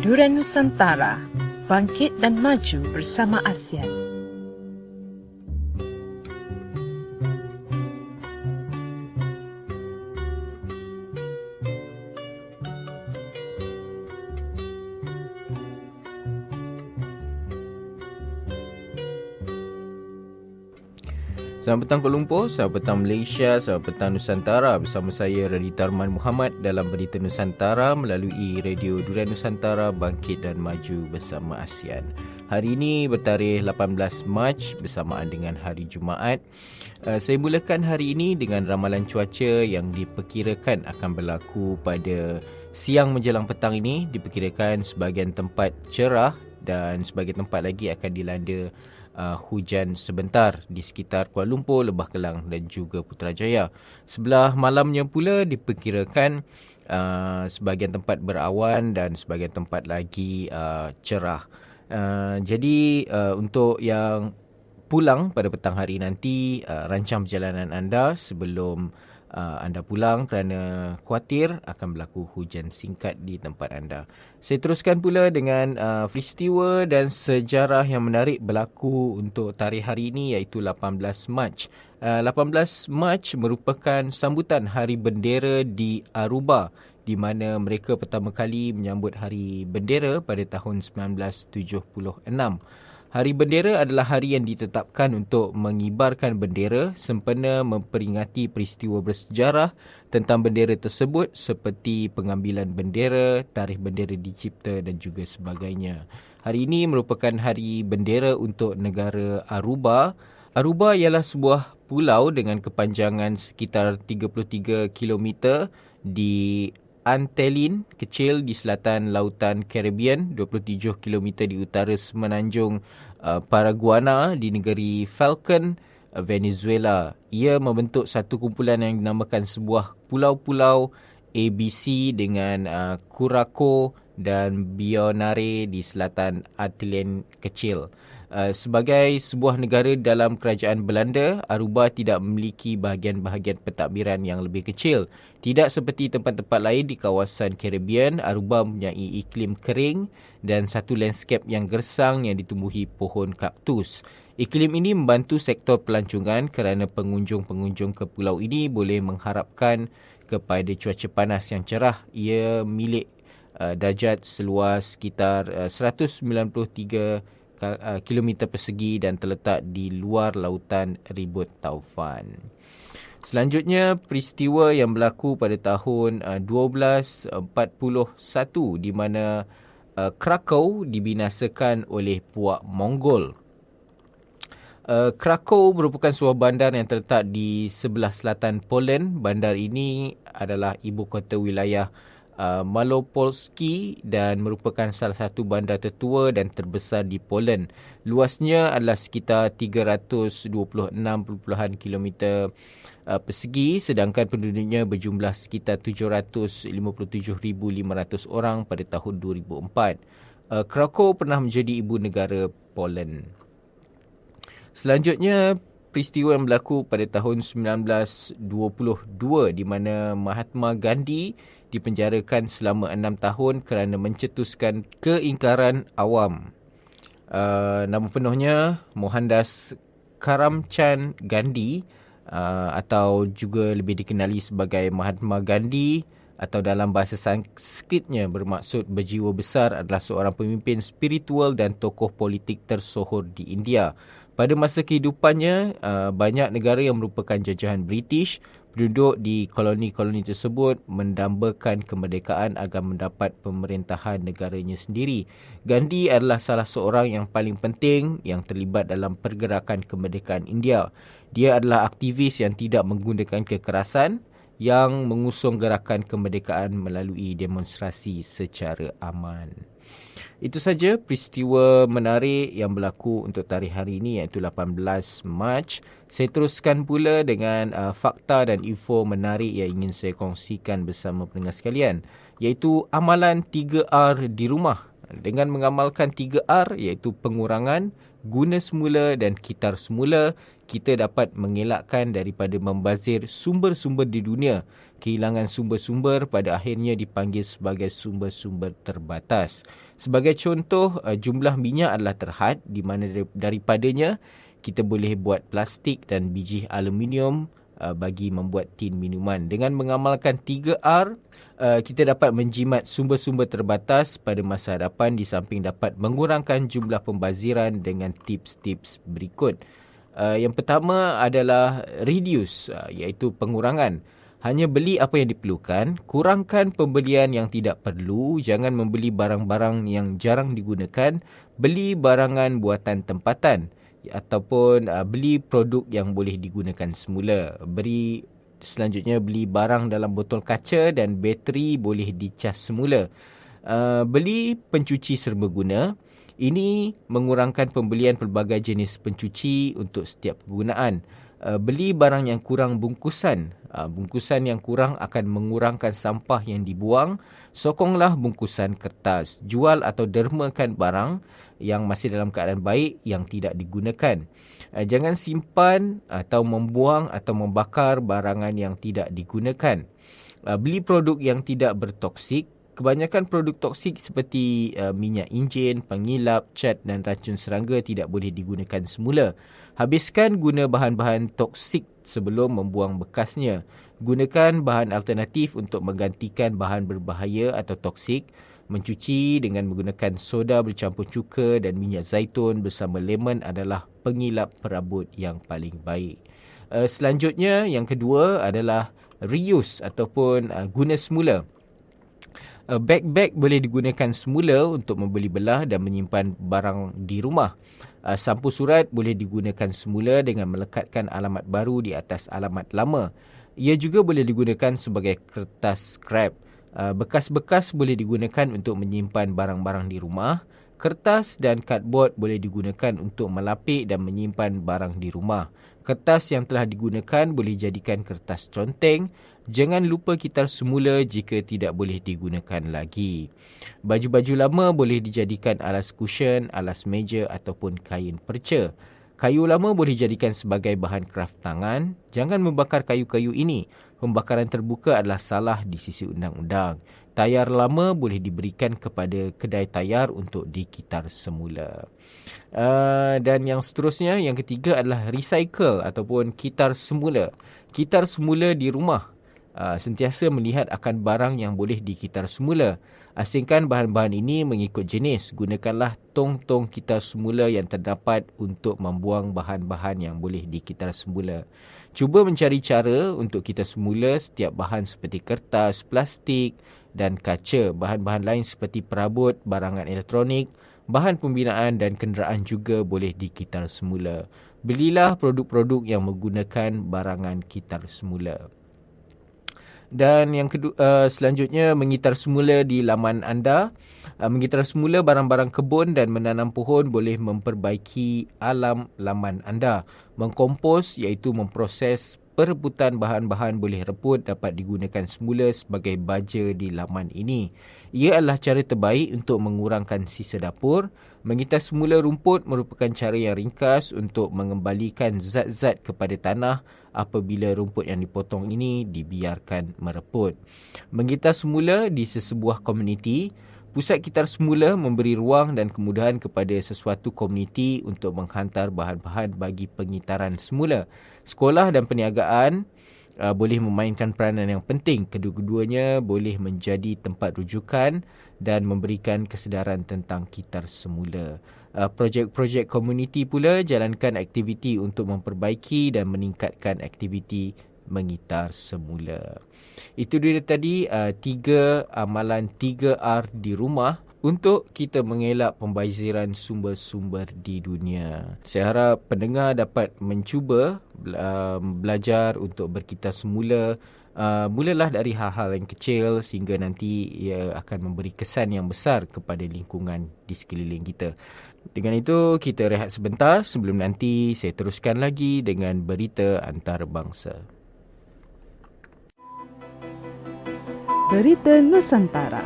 Durian Nusantara, bangkit dan maju bersama ASEAN. Selamat petang Kuala Lumpur, selamat petang Malaysia, selamat petang Nusantara. Bersama saya Radita Arman Muhammad dalam Berita Nusantara melalui Radio Durian Nusantara, bangkit dan maju bersama ASEAN. Hari ini bertarikh 18 Mac bersamaan dengan hari Jumaat. Saya mulakan hari ini dengan ramalan cuaca yang diperkirakan akan berlaku pada siang menjelang petang ini. Diperkirakan sebahagian tempat cerah dan sebahagian tempat lagi akan dilanda hujan sebentar di sekitar Kuala Lumpur, Lebah Kelang dan juga Putrajaya. Sebelah malamnya pula diperkirakan sebahagian tempat berawan dan sebahagian tempat lagi cerah. Jadi untuk yang pulang pada petang hari nanti, rancang perjalanan anda sebelum anda pulang kerana khuatir akan berlaku hujan singkat di tempat anda. Saya teruskan pula dengan peristiwa dan sejarah yang menarik berlaku untuk tarikh hari ini, iaitu 18 Mac. 18 Mac merupakan sambutan Hari Bendera di Aruba, di mana mereka pertama kali menyambut Hari Bendera pada tahun 1976. Hari Bendera adalah hari yang ditetapkan untuk mengibarkan bendera sempena memperingati peristiwa bersejarah tentang bendera tersebut seperti pengambilan bendera, tarikh bendera dicipta dan juga sebagainya. Hari ini merupakan Hari Bendera untuk negara Aruba. Aruba ialah sebuah pulau dengan kepanjangan sekitar 33 km di Antillin kecil di selatan lautan Caribbean, 27 km di utara semenanjung Paraguana di negeri Falcon, Venezuela. Ia membentuk satu kumpulan yang dinamakan sebuah pulau-pulau ABC dengan Curaçao dan Bionare di selatan Antillin kecil. Sebagai sebuah negara dalam kerajaan Belanda, Aruba tidak memiliki bahagian-bahagian pentadbiran yang lebih kecil. Tidak seperti tempat-tempat lain di kawasan Caribbean, Aruba mempunyai iklim kering dan satu landscape yang gersang yang ditumbuhi pohon kaktus. Iklim ini membantu sektor pelancongan kerana pengunjung-pengunjung ke pulau ini boleh mengharapkan kepada cuaca panas yang cerah. Ia milik darjat seluas sekitar 193 kilometer persegi dan terletak di luar lautan ribut taufan. Selanjutnya, peristiwa yang berlaku pada tahun 1241 di mana Krakow dibinasakan oleh puak Mongol. Krakow merupakan sebuah bandar yang terletak di sebelah selatan Poland. Bandar ini adalah ibu kota wilayah Malopolski dan merupakan salah satu bandar tertua dan terbesar di Poland. Luasnya adalah sekitar 326.6 km persegi, sedangkan penduduknya berjumlah sekitar 757,500 orang pada tahun 2004. Krakow pernah menjadi ibu negara Poland. Selanjutnya, peristiwa yang berlaku pada tahun 1922 di mana Mahatma Gandhi dipenjarakan selama 6 tahun kerana mencetuskan keingkaran awam. Nama penuhnya Mohandas Karamchand Gandhi, atau juga lebih dikenali sebagai Mahatma Gandhi, atau dalam bahasa Sanskritnya bermaksud berjiwa besar, adalah seorang pemimpin spiritual dan tokoh politik tersohor di India. Pada masa kehidupannya, banyak negara yang merupakan jajahan British penduduk di koloni-koloni tersebut mendambakan kemerdekaan agar mendapat pemerintahan negaranya sendiri. Gandhi adalah salah seorang yang paling penting yang terlibat dalam pergerakan kemerdekaan India. Dia adalah aktivis yang tidak menggunakan kekerasan, yang mengusung gerakan kemerdekaan melalui demonstrasi secara aman. Itu saja peristiwa menarik yang berlaku untuk tarikh hari ini, iaitu 18 Mac. Saya teruskan pula dengan fakta dan info menarik yang ingin saya kongsikan bersama pendengar sekalian, iaitu amalan 3R di rumah. Dengan mengamalkan 3R, iaitu pengurangan, guna semula dan kitar semula, kita dapat mengelakkan daripada membazir sumber-sumber di dunia. Kehilangan sumber-sumber pada akhirnya dipanggil sebagai sumber-sumber terbatas. Sebagai contoh, jumlah minyak adalah terhad di mana daripadanya kita boleh buat plastik dan biji aluminium bagi membuat tin minuman. Dengan mengamalkan 3R, kita dapat menjimat sumber-sumber terbatas pada masa hadapan di samping dapat mengurangkan jumlah pembaziran dengan tips-tips berikut. Yang pertama adalah reduce, iaitu pengurangan. Hanya beli apa yang diperlukan, kurangkan pembelian yang tidak perlu, jangan membeli barang-barang yang jarang digunakan, beli barangan buatan tempatan ataupun beli produk yang boleh digunakan semula. Selanjutnya beli barang dalam botol kaca dan bateri boleh dicas semula. Beli pencuci serbaguna. Ini mengurangkan pembelian pelbagai jenis pencuci untuk setiap penggunaan. Beli barang yang kurang bungkusan. Bungkusan yang kurang akan mengurangkan sampah yang dibuang. Sokonglah bungkusan kertas. Jual atau dermakan barang yang masih dalam keadaan baik yang tidak digunakan. Jangan simpan atau membuang atau membakar barangan yang tidak digunakan. Beli produk yang tidak bertoksik. Kebanyakan produk toksik seperti minyak enjin, pengilap, cat dan racun serangga tidak boleh digunakan semula. Habiskan guna bahan-bahan toksik sebelum membuang bekasnya. Gunakan bahan alternatif untuk menggantikan bahan berbahaya atau toksik. Mencuci dengan menggunakan soda bercampur cuka dan minyak zaitun bersama lemon adalah pengilap perabot yang paling baik. Selanjutnya, yang kedua adalah reuse ataupun guna semula. Beg-beg boleh digunakan semula untuk membeli belah dan menyimpan barang di rumah. Sampul surat boleh digunakan semula dengan melekatkan alamat baru di atas alamat lama. Ia juga boleh digunakan sebagai kertas scrap. Bekas-bekas boleh digunakan untuk menyimpan barang-barang di rumah. Kertas dan cardboard boleh digunakan untuk melapik dan menyimpan barang di rumah. Kertas yang telah digunakan boleh jadikan kertas conteng. Jangan lupa kitar semula jika tidak boleh digunakan lagi. Baju-baju lama boleh dijadikan alas cushion, alas meja ataupun kain perca. Kayu lama boleh dijadikan sebagai bahan kraft tangan. Jangan membakar kayu-kayu ini. Pembakaran terbuka adalah salah di sisi undang-undang. Tayar lama boleh diberikan kepada kedai tayar untuk dikitar semula. Dan yang seterusnya, yang ketiga adalah recycle ataupun kitar semula. Kitar semula di rumah. Sentiasa melihat akan barang yang boleh dikitar semula. Asingkan bahan-bahan ini mengikut jenis. Gunakanlah tong-tong kitar semula yang terdapat untuk membuang bahan-bahan yang boleh dikitar semula. Cuba mencari cara untuk kitar semula setiap bahan seperti kertas, plastik dan kaca. Bahan-bahan lain seperti perabot, barangan elektronik, bahan pembinaan dan kenderaan juga boleh dikitar semula. Belilah produk-produk yang menggunakan barangan kitar semula. Dan yang kedua, selanjutnya mengitar semula di laman anda. Mengitar semula barang-barang kebun dan menanam pohon boleh memperbaiki alam laman anda. Mengkompos iaitu memproses perebutan bahan-bahan boleh reput dapat digunakan semula sebagai baja di laman ini. Ia adalah cara terbaik untuk mengurangkan sisa dapur. Mengitar semula rumput merupakan cara yang ringkas untuk mengembalikan zat-zat kepada tanah apabila rumput yang dipotong ini dibiarkan mereput. Mengitar semula di sesebuah komuniti. Pusat kitar semula memberi ruang dan kemudahan kepada sesuatu komuniti untuk menghantar bahan-bahan bagi pengitaran semula. Sekolah dan perniagaan boleh memainkan peranan yang penting. Kedua-duanya boleh menjadi tempat rujukan dan memberikan kesedaran tentang kitar semula. Projek-projek komuniti pula jalankan aktiviti untuk memperbaiki dan meningkatkan aktiviti mengitar semula. Itu dia tadi 3 amalan 3R di rumah untuk kita mengelak pembaziran sumber-sumber di dunia. Saya harap pendengar dapat mencuba belajar untuk berkitar semula. Mulalah dari hal-hal yang kecil sehingga nanti ia akan memberi kesan yang besar kepada lingkungan di sekeliling kita. Dengan itu, kita rehat sebentar sebelum nanti saya teruskan lagi dengan berita antarabangsa. Berita Nusantara.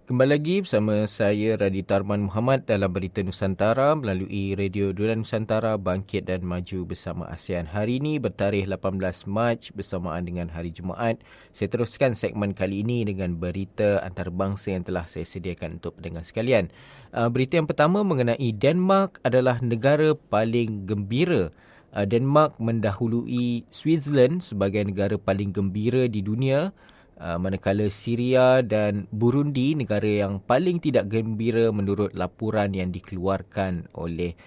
Kembali lagi bersama saya Raditya Arman Muhammad dalam Berita Nusantara melalui Radio Durian Nusantara Bangkit dan Maju bersama ASEAN. Hari ini bertarikh 18 Mac bersamaan dengan Hari Jumaat. Saya teruskan segmen kali ini dengan berita antarabangsa yang telah saya sediakan untuk pendengar sekalian. Berita yang pertama mengenai Denmark adalah negara paling gembira. Denmark mendahului Switzerland sebagai negara paling gembira di dunia. Manakala Syria dan Burundi negara yang paling tidak gembira menurut laporan yang dikeluarkan oleh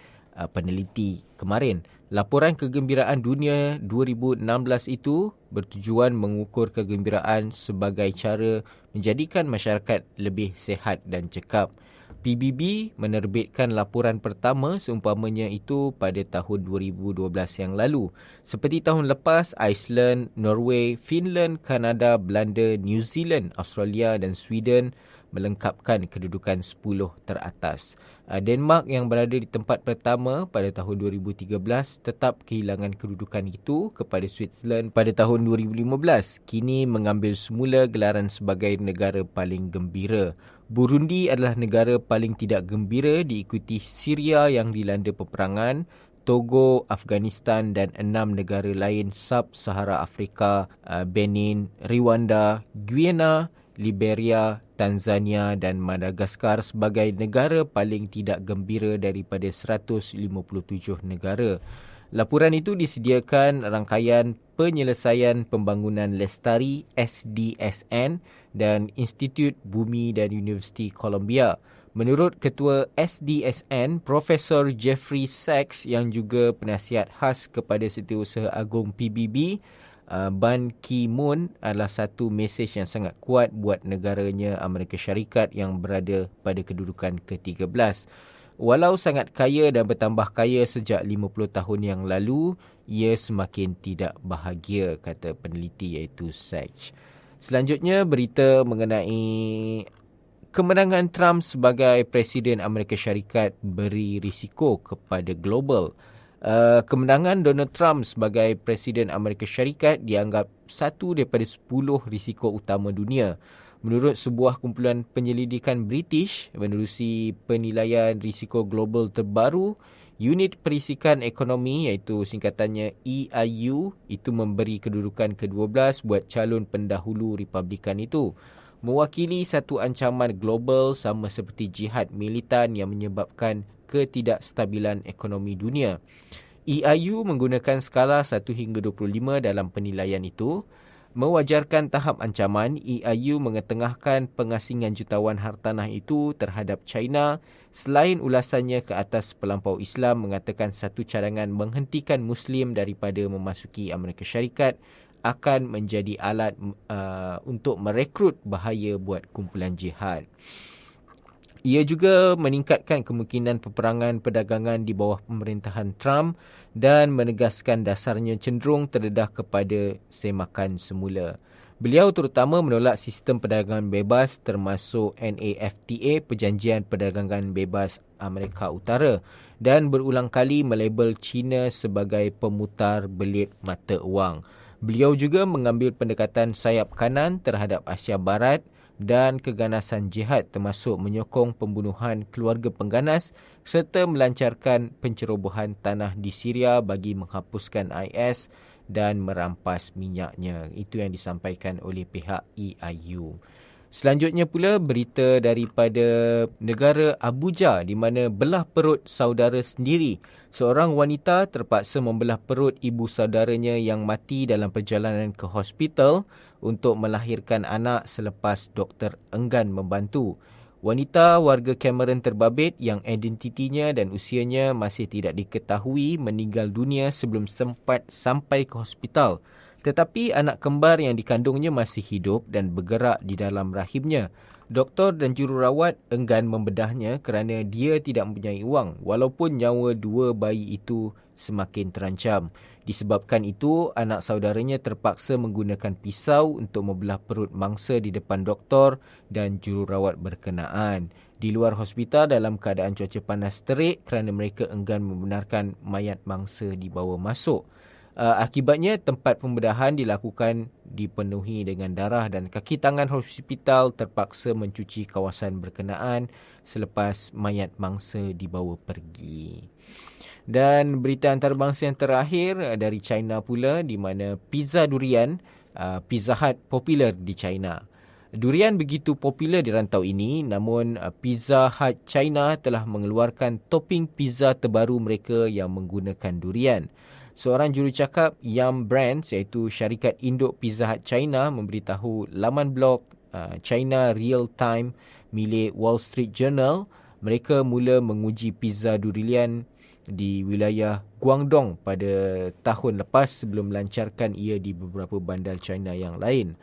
peneliti kemarin. Laporan kegembiraan dunia 2016 itu bertujuan mengukur kegembiraan sebagai cara menjadikan masyarakat lebih sihat dan cekap. PBB menerbitkan laporan pertama seumpamanya itu pada tahun 2012 yang lalu. Seperti tahun lepas, Iceland, Norway, Finland, Kanada, Belanda, New Zealand, Australia dan Sweden melengkapkan kedudukan 10 teratas. Denmark yang berada di tempat pertama pada tahun 2013 tetap kehilangan kedudukan itu kepada Switzerland pada tahun 2015. Kini mengambil semula gelaran sebagai negara paling gembira. Burundi adalah negara paling tidak gembira diikuti Syria yang dilanda peperangan, Togo, Afghanistan dan 6 negara lain Sub-Sahara Afrika, Benin, Rwanda, Guyana, Liberia, Tanzania dan Madagaskar sebagai negara paling tidak gembira daripada 157 negara. Laporan itu disediakan rangkaian penyelesaian pembangunan Lestari SDSN dan Institut Bumi dan Universiti Columbia. Menurut Ketua SDSN, Profesor Jeffrey Sachs yang juga penasihat khas kepada Setiausaha Agung PBB, Ban Ki-moon adalah satu mesej yang sangat kuat buat negaranya Amerika Syarikat yang berada pada kedudukan ke-13. Walau sangat kaya dan bertambah kaya sejak 50 tahun yang lalu, ia semakin tidak bahagia, kata peneliti iaitu Sachs. Selanjutnya, berita mengenai kemenangan Trump sebagai Presiden Amerika Syarikat beri risiko kepada global. Kemenangan Donald Trump sebagai Presiden Amerika Syarikat dianggap satu daripada 10 risiko utama dunia. Menurut sebuah kumpulan penyelidikan British menerusi penilaian risiko global terbaru, unit perisikan ekonomi iaitu singkatannya EIU itu memberi kedudukan ke-12 buat calon pendahulu Republikan itu. Mewakili satu ancaman global sama seperti jihad militan yang menyebabkan ketidakstabilan ekonomi dunia. EIU menggunakan skala 1 hingga 25 dalam penilaian itu. Mewajarkan tahap ancaman, EIU mengetengahkan pengasingan jutawan hartanah itu terhadap China selain ulasannya ke atas pelampau Islam mengatakan satu cadangan menghentikan Muslim daripada memasuki Amerika Syarikat akan menjadi alat untuk merekrut bahaya buat kumpulan jihad. Ia juga meningkatkan kemungkinan peperangan perdagangan di bawah pemerintahan Trump dan menegaskan dasarnya cenderung terdedah kepada semakan semula. Beliau terutama menolak sistem perdagangan bebas termasuk NAFTA, Perjanjian Perdagangan Bebas Amerika Utara, dan berulang kali melabel China sebagai pemutar belit mata wang. Beliau juga mengambil pendekatan sayap kanan terhadap Asia Barat dan keganasan jihad termasuk menyokong pembunuhan keluarga pengganas serta melancarkan pencerobohan tanah di Syria bagi menghapuskan IS dan merampas minyaknya. Itu yang disampaikan oleh pihak EIU. Selanjutnya pula berita daripada negara Abuja di mana belah perut saudara sendiri. Seorang wanita terpaksa membelah perut ibu saudaranya yang mati dalam perjalanan ke hospital untuk melahirkan anak selepas doktor enggan membantu. Wanita warga Cameron terbabit yang identitinya dan usianya masih tidak diketahui meninggal dunia sebelum sempat sampai ke hospital. Tetapi anak kembar yang dikandungnya masih hidup dan bergerak di dalam rahimnya. Doktor dan jururawat enggan membedahnya kerana dia tidak mempunyai wang walaupun nyawa dua bayi itu semakin terancam. Disebabkan itu, anak saudaranya terpaksa menggunakan pisau untuk membelah perut mangsa di depan doktor dan jururawat berkenaan. Di luar hospital dalam keadaan cuaca panas terik kerana mereka enggan membenarkan mayat mangsa dibawa masuk. Akibatnya tempat pembedahan dilakukan dipenuhi dengan darah dan kaki tangan hospital terpaksa mencuci kawasan berkenaan selepas mayat mangsa dibawa pergi. Dan berita antarabangsa yang terakhir dari China pula, di mana pizza durian Pizza Hut popular di China. Durian begitu popular di rantau ini, namun Pizza Hut China telah mengeluarkan topping pizza terbaru mereka yang menggunakan durian. Seorang jurucakap Yum Brands, iaitu syarikat induk Pizza Hut China, memberitahu laman blog China Real Time milik Wall Street Journal, mereka mula menguji pizza durian di wilayah Guangdong pada tahun lepas sebelum melancarkan ia di beberapa bandar China yang lain.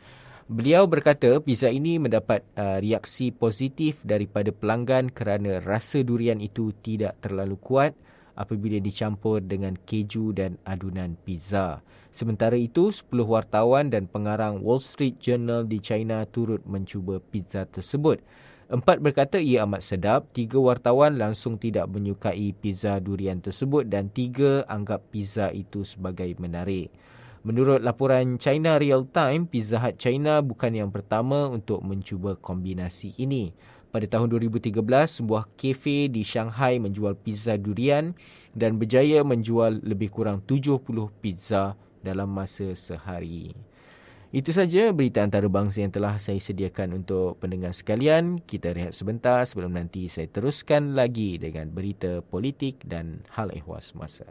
Beliau berkata pizza ini mendapat reaksi positif daripada pelanggan kerana rasa durian itu tidak terlalu kuat apabila dicampur dengan keju dan adunan pizza. Sementara itu, 10 wartawan dan pengarang Wall Street Journal di China turut mencuba pizza tersebut. 4 berkata ia amat sedap, 3 wartawan langsung tidak menyukai pizza durian tersebut dan 3 anggap pizza itu sebagai menarik. Menurut laporan China Real Time, Pizza Hut China bukan yang pertama untuk mencuba kombinasi ini. Pada tahun 2013, sebuah kafe di Shanghai menjual pizza durian dan berjaya menjual lebih kurang 70 pizza dalam masa sehari. Itu saja berita antarabangsa yang telah saya sediakan untuk pendengar sekalian. Kita rehat sebentar sebelum nanti saya teruskan lagi dengan berita politik dan hal ehwal semasa.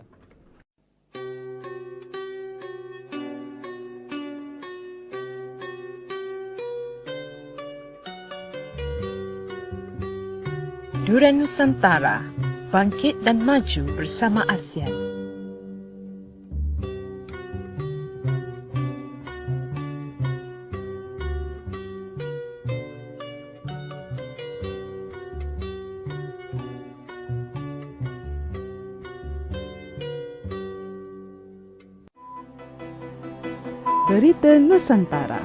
Durian Nusantara, bangkit dan maju bersama ASEAN. Berita Nusantara.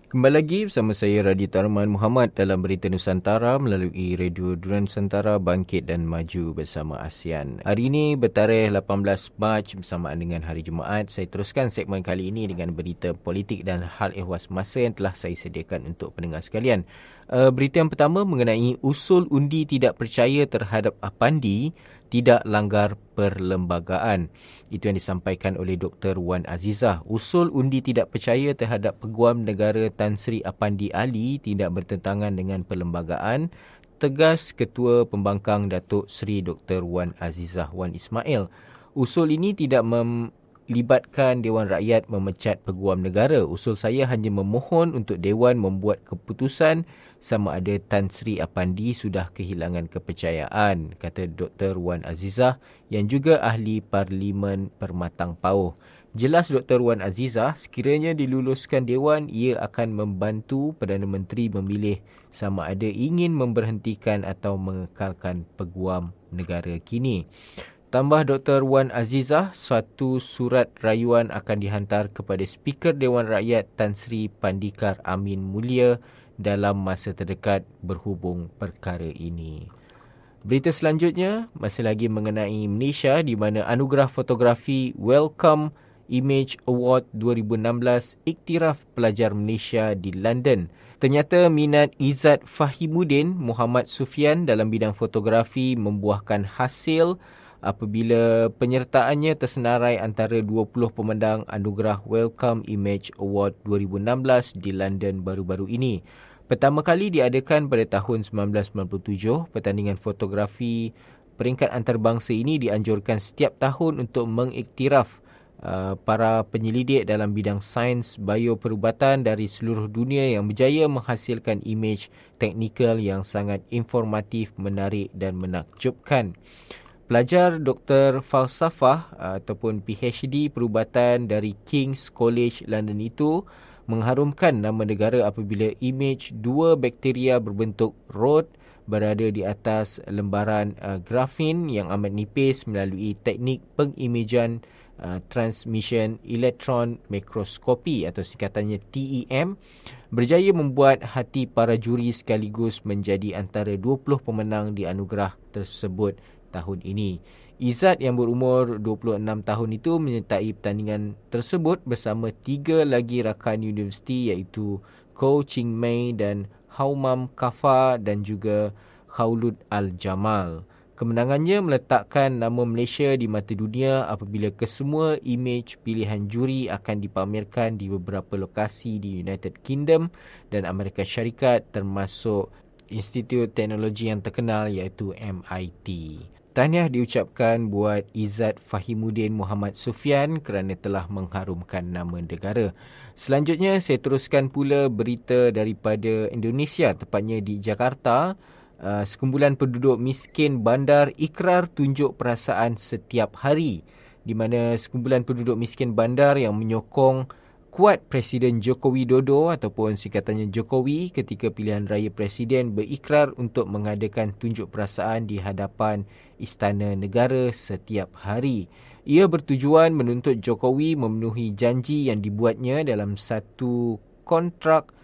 Kembali lagi bersama saya Raditya Arman Muhammad dalam Berita Nusantara melalui Radio Durian Nusantara, bangkit dan maju bersama ASEAN. Hari ini bertarikh 18 Mac bersamaan dengan hari Jumaat. Saya teruskan segmen kali ini dengan berita politik dan hal ehwal semasa yang telah saya sediakan untuk pendengar sekalian. Berita yang pertama mengenai usul undi tidak percaya terhadap Apandi tidak langgar perlembagaan. Itu yang disampaikan oleh Dr. Wan Azizah. Usul undi tidak percaya terhadap Peguam Negara Tan Sri Apandi Ali tidak bertentangan dengan perlembagaan, tegas Ketua Pembangkang Datuk Seri Dr. Wan Azizah Wan Ismail. Usul ini tidak melibatkan Dewan Rakyat memecat Peguam Negara. Usul saya hanya memohon untuk Dewan membuat keputusan sama ada Tan Sri Apandi sudah kehilangan kepercayaan, kata Dr. Wan Azizah yang juga ahli Parlimen Permatang Pauh. Jelas Dr. Wan Azizah, sekiranya diluluskan Dewan, ia akan membantu Perdana Menteri memilih sama ada ingin memberhentikan atau mengekalkan Peguam Negara kini. Tambah Dr. Wan Azizah, suatu surat rayuan akan dihantar kepada Speaker Dewan Rakyat Tan Sri Pandikar Amin Mulia dalam masa terdekat berhubung perkara ini. Berita selanjutnya masih lagi mengenai Malaysia, di mana anugerah fotografi Welcome Image Award 2016 iktiraf pelajar Malaysia di London. Ternyata minat Izzat Fahimuddin Muhammad Sufian dalam bidang fotografi membuahkan hasil apabila penyertaannya tersenarai antara 20 pemandang anugerah Welcome Image Award 2016 di London baru-baru ini. Pertama kali diadakan pada tahun 1997, pertandingan fotografi peringkat antarabangsa ini dianjurkan setiap tahun untuk mengiktiraf para penyelidik dalam bidang sains bioperubatan dari seluruh dunia yang berjaya menghasilkan imej teknikal yang sangat informatif, menarik dan menakjubkan. Pelajar Dr. Falsafah ataupun PhD perubatan dari King's College London itu mengharumkan nama negara apabila imej dua bakteria berbentuk rod berada di atas lembaran grafin yang amat nipis melalui teknik pengimejan transmission electron microscopy atau singkatannya TEM, berjaya membuat hati para juri sekaligus menjadi antara 20 pemenang di anugerah tersebut tahun ini. Izzat yang berumur 26 tahun itu menyertai pertandingan tersebut bersama 3 lagi rakan universiti iaitu Ko Ching Mei dan Haumam Kafa dan juga Khawlud Al-Jamal. Kemenangannya meletakkan nama Malaysia di mata dunia apabila kesemua imej pilihan juri akan dipamerkan di beberapa lokasi di United Kingdom dan Amerika Syarikat termasuk Institut Teknologi yang terkenal iaitu MIT. Tahniah diucapkan buat Izzat Fahimuddin Muhammad Sufian kerana telah mengharumkan nama negara. Selanjutnya saya teruskan pula berita daripada Indonesia, tepatnya di Jakarta. Sekumpulan penduduk miskin bandar ikrar tunjuk perasaan setiap hari, di mana sekumpulan penduduk miskin bandar yang menyokong kuat Presiden Joko Widodo ataupun singkatannya Jokowi ketika pilihan raya Presiden berikrar untuk mengadakan tunjuk perasaan di hadapan Istana Negara setiap hari. Ia bertujuan menuntut Jokowi memenuhi janji yang dibuatnya dalam satu kontrak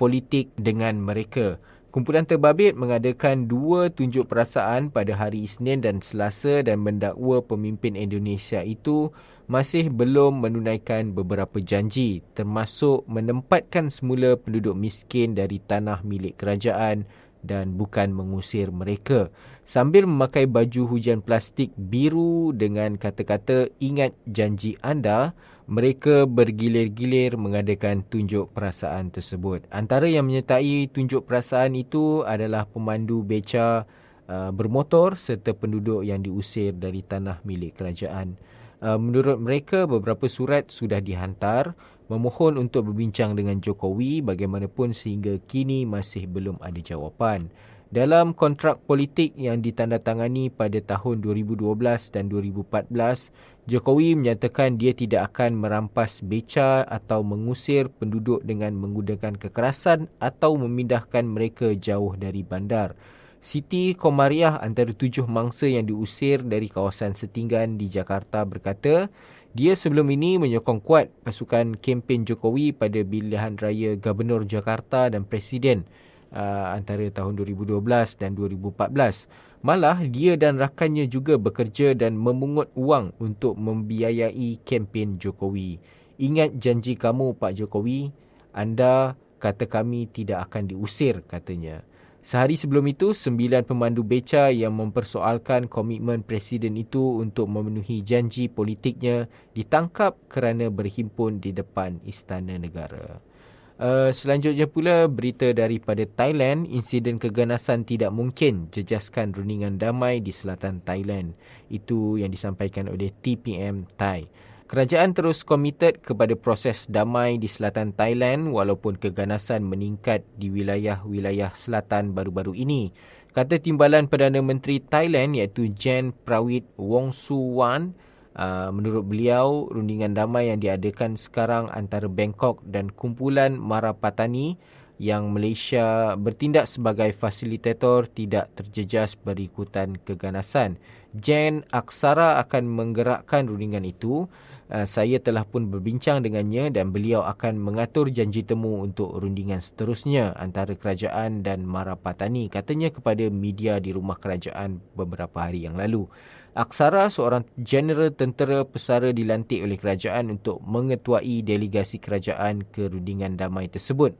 politik dengan mereka. Kumpulan terbabit mengadakan 2 tunjuk perasaan pada hari Isnin dan Selasa dan mendakwa pemimpin Indonesia itu masih belum menunaikan beberapa janji, termasuk menempatkan semula penduduk miskin dari tanah milik kerajaan dan bukan mengusir mereka. Sambil memakai baju hujan plastik biru dengan kata-kata "Ingat janji anda", mereka bergilir-gilir mengadakan tunjuk perasaan tersebut. Antara yang menyertai tunjuk perasaan itu adalah pemandu beca bermotor serta penduduk yang diusir dari tanah milik kerajaan. Menurut mereka, beberapa surat sudah dihantar memohon untuk berbincang dengan Jokowi, bagaimanapun sehingga kini masih belum ada jawapan. Dalam kontrak politik yang ditandatangani pada tahun 2012 dan 2014, Jokowi menyatakan dia tidak akan merampas beca atau mengusir penduduk dengan menggunakan kekerasan atau memindahkan mereka jauh dari bandar. Siti Komariah, antara 7 mangsa yang diusir dari kawasan Setinggan di Jakarta, berkata dia sebelum ini menyokong kuat pasukan kempen Jokowi pada pilihan raya Gubernur Jakarta dan Presiden antara tahun 2012 dan 2014. Malah dia dan rakannya juga bekerja dan memungut wang untuk membiayai kempen Jokowi. Ingat janji kamu, Pak Jokowi, anda kata kami tidak akan diusir, katanya. Sehari sebelum itu, 9 pemandu beca yang mempersoalkan komitmen Presiden itu untuk memenuhi janji politiknya ditangkap kerana berhimpun di depan Istana Negara. Selanjutnya pula berita daripada Thailand, insiden keganasan tidak mungkin jejaskan rundingan damai di selatan Thailand. Itu yang disampaikan oleh TPM Thai. Kerajaan terus komited kepada proses damai di selatan Thailand walaupun keganasan meningkat di wilayah-wilayah selatan baru-baru ini. Kata Timbalan Perdana Menteri Thailand iaitu Jan Prawit Wongsuwan, menurut beliau, rundingan damai yang diadakan sekarang antara Bangkok dan kumpulan Marapatani yang Malaysia bertindak sebagai fasilitator tidak terjejas berikutan keganasan. Jan aksara akan menggerakkan rundingan itu. Saya telah pun berbincang dengannya dan beliau akan mengatur janji temu untuk rundingan seterusnya antara kerajaan dan Marapatani, katanya kepada media di rumah kerajaan beberapa hari yang lalu. Aksara, seorang jeneral tentera pesara dilantik oleh kerajaan untuk mengetuai delegasi kerajaan ke rundingan damai tersebut.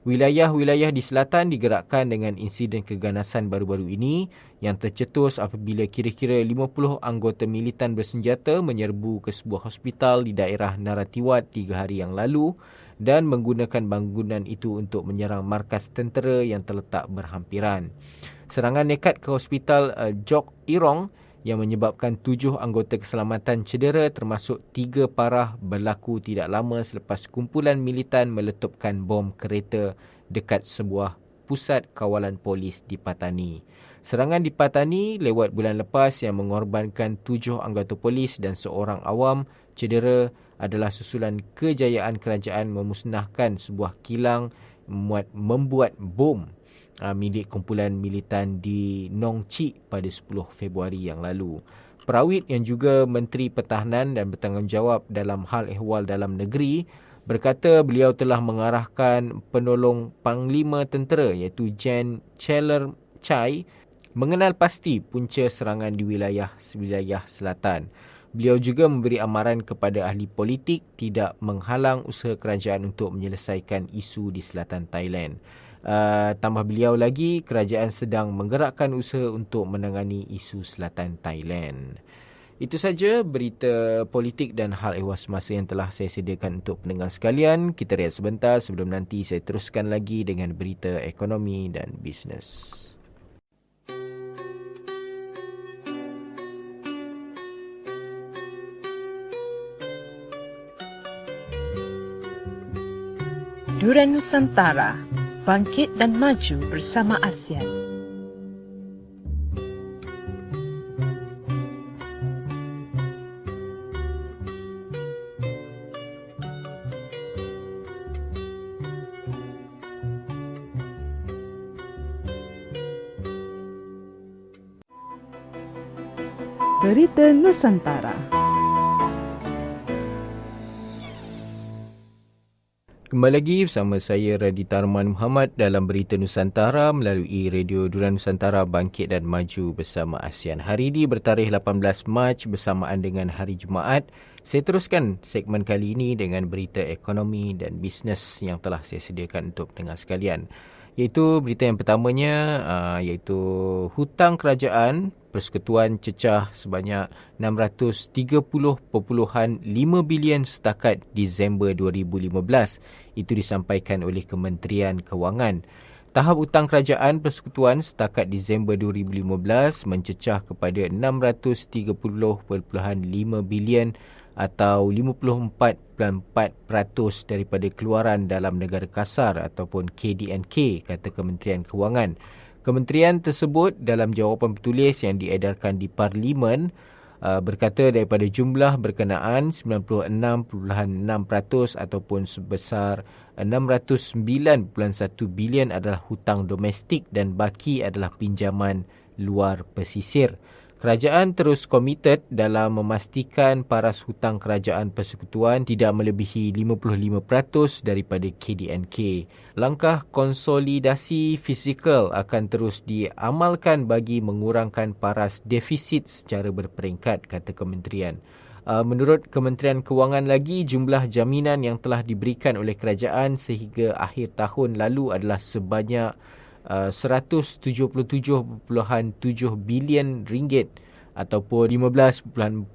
Wilayah-wilayah di selatan digerakkan dengan insiden keganasan baru-baru ini yang tercetus apabila kira-kira 50 anggota militan bersenjata menyerbu ke sebuah hospital di daerah Narathiwat 3 hari yang lalu dan menggunakan bangunan itu untuk menyerang markas tentera yang terletak berhampiran. Serangan nekat ke hospital Jok Irong yang menyebabkan 7 anggota keselamatan cedera termasuk 3 parah berlaku tidak lama selepas kumpulan militan meletupkan bom kereta dekat sebuah pusat kawalan polis di Patani. Serangan di Patani lewat bulan lepas yang mengorbankan 7 anggota polis dan seorang awam cedera adalah susulan kejayaan kerajaan memusnahkan sebuah kilang membuat bom milik kumpulan militan di Nong Chik pada 10 Februari yang lalu. Prawit yang juga Menteri Pertahanan dan bertanggungjawab dalam hal ehwal dalam negeri berkata beliau telah mengarahkan penolong Panglima Tentera iaitu Jan Cheller Chai mengenal pasti punca serangan di wilayah selatan. Beliau juga memberi amaran kepada ahli politik tidak menghalang usaha kerajaan untuk menyelesaikan isu di selatan Thailand. Tambah beliau lagi, kerajaan sedang menggerakkan usaha untuk menangani isu selatan Thailand. Itu saja berita politik dan hal ehwal semasa yang telah saya sediakan untuk pendengar sekalian. Kita rehat sebentar sebelum nanti saya teruskan lagi dengan berita ekonomi dan bisnes. Durian Nusantara, bangkit dan maju bersama ASEAN. Berita Nusantara. Kembali lagi bersama saya Raditya Arman Muhammad dalam Berita Nusantara melalui Radio Durian Nusantara Bangkit dan Maju bersama ASEAN. Hari ini bertarikh 18 Mac bersamaan dengan Hari Jumaat. Saya teruskan segmen kali ini dengan berita ekonomi dan bisnes yang telah saya sediakan untuk pendengar sekalian. Iaitu berita yang pertamanya iaitu hutang kerajaan Persekutuan cecah sebanyak 630.5 bilion setakat Disember 2015. Itu disampaikan oleh Kementerian Kewangan. Tahap hutang kerajaan Persekutuan setakat Disember 2015 mencecah kepada 630.5 bilion atau 54.4% daripada keluaran dalam negara kasar ataupun KDNK, kata Kementerian Kewangan. Kementerian tersebut dalam jawapan tertulis yang diedarkan di Parlimen berkata daripada jumlah berkenaan 96.6% ataupun sebesar 609.1 bilion adalah hutang domestik dan baki adalah pinjaman luar pesisir. Kerajaan terus komited dalam memastikan paras hutang kerajaan persekutuan tidak melebihi 55% daripada KDNK. Langkah konsolidasi fizikal akan terus diamalkan bagi mengurangkan paras defisit secara berperingkat, kata kementerian. Menurut Kementerian Kewangan lagi, jumlah jaminan yang telah diberikan oleh kerajaan sehingga akhir tahun lalu adalah sebanyak 177.7 bilion ringgit ataupun 15.4%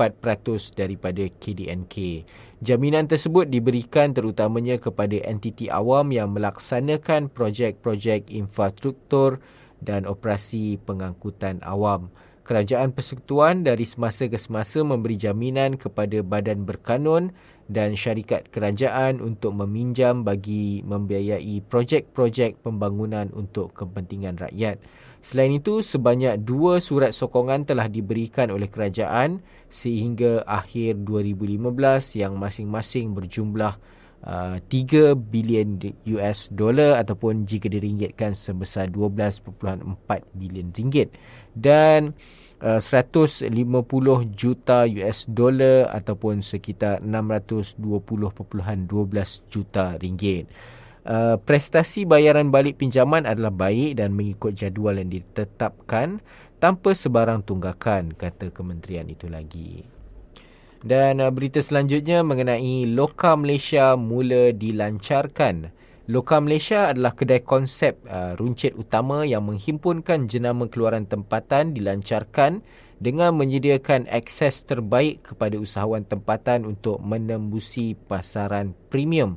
daripada KDNK. Jaminan tersebut diberikan terutamanya kepada entiti awam yang melaksanakan projek-projek infrastruktur dan operasi pengangkutan awam. Kerajaan Persekutuan dari semasa ke semasa memberi jaminan kepada badan berkanun dan syarikat kerajaan untuk meminjam bagi membiayai projek-projek pembangunan untuk kepentingan rakyat. Selain itu, sebanyak 2 surat sokongan telah diberikan oleh kerajaan sehingga akhir 2015 yang masing-masing berjumlah 3 bilion US dollar ataupun jika diringgitkan sebesar 12.4 bilion ringgit dan 150 juta US dollar ataupun sekitar 620.12 juta ringgit. Prestasi bayaran balik pinjaman adalah baik dan mengikut jadual yang ditetapkan tanpa sebarang tunggakan, kata kementerian itu lagi. Dan berita selanjutnya mengenai Loka Malaysia mula dilancarkan. Loka Malaysia adalah kedai konsep runcit utama yang menghimpunkan jenama keluaran tempatan dilancarkan dengan menyediakan akses terbaik kepada usahawan tempatan untuk menembusi pasaran premium.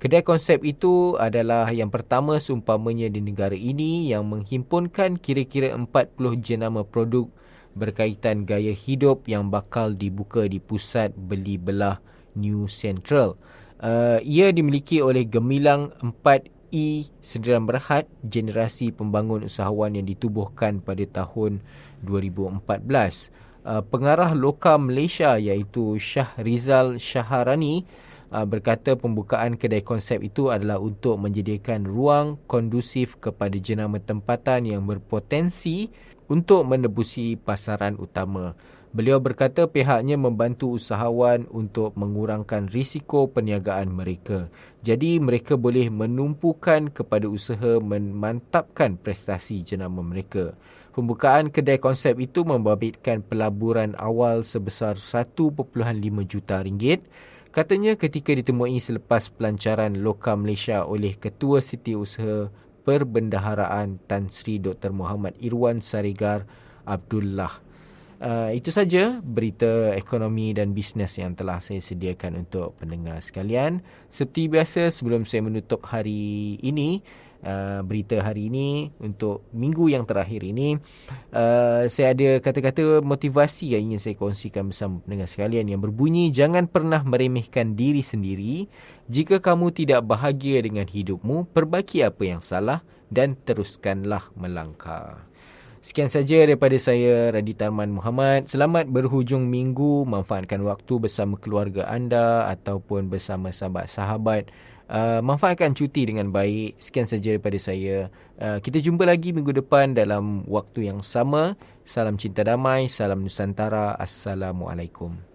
Kedai konsep itu adalah yang pertama seumpamanya di negara ini yang menghimpunkan kira-kira 40 jenama produk berkaitan gaya hidup yang bakal dibuka di pusat beli belah New Central. Ia dimiliki oleh gemilang 4E Sdn Bhd, generasi pembangun usahawan yang ditubuhkan pada tahun 2014. Pengarah Loka Malaysia iaitu Shahrizal Syaharani berkata pembukaan kedai konsep itu adalah untuk menyediakan ruang kondusif kepada jenama tempatan yang berpotensi untuk menebusi pasaran utama. Beliau berkata pihaknya membantu usahawan untuk mengurangkan risiko perniagaan mereka. Jadi mereka boleh menumpukan kepada usaha memantapkan prestasi jenama mereka. Pembukaan kedai konsep itu membabitkan pelaburan awal sebesar 1.5 juta ringgit. Katanya ketika ditemui selepas pelancaran Lokal Malaysia oleh Ketua Setiausaha Perbendaharaan Tan Sri Dr. Muhammad Irwan Sarigar Abdullah. Itu saja berita ekonomi dan bisnes yang telah saya sediakan untuk pendengar sekalian. Seperti biasa, sebelum saya menutup hari ini, berita hari ini untuk minggu yang terakhir ini, saya ada kata-kata motivasi yang ingin saya kongsikan bersama pendengar sekalian yang berbunyi, jangan pernah meremehkan diri sendiri. Jika kamu tidak bahagia dengan hidupmu, perbaiki apa yang salah dan teruskanlah melangkah. Sekian saja daripada saya, Radhi Tarman Muhammad. Selamat berhujung minggu. Manfaatkan waktu bersama keluarga anda ataupun bersama sahabat-sahabat. Manfaatkan cuti dengan baik. Sekian saja daripada saya. Kita jumpa lagi minggu depan dalam waktu yang sama. Salam cinta damai. Salam Nusantara. Assalamualaikum.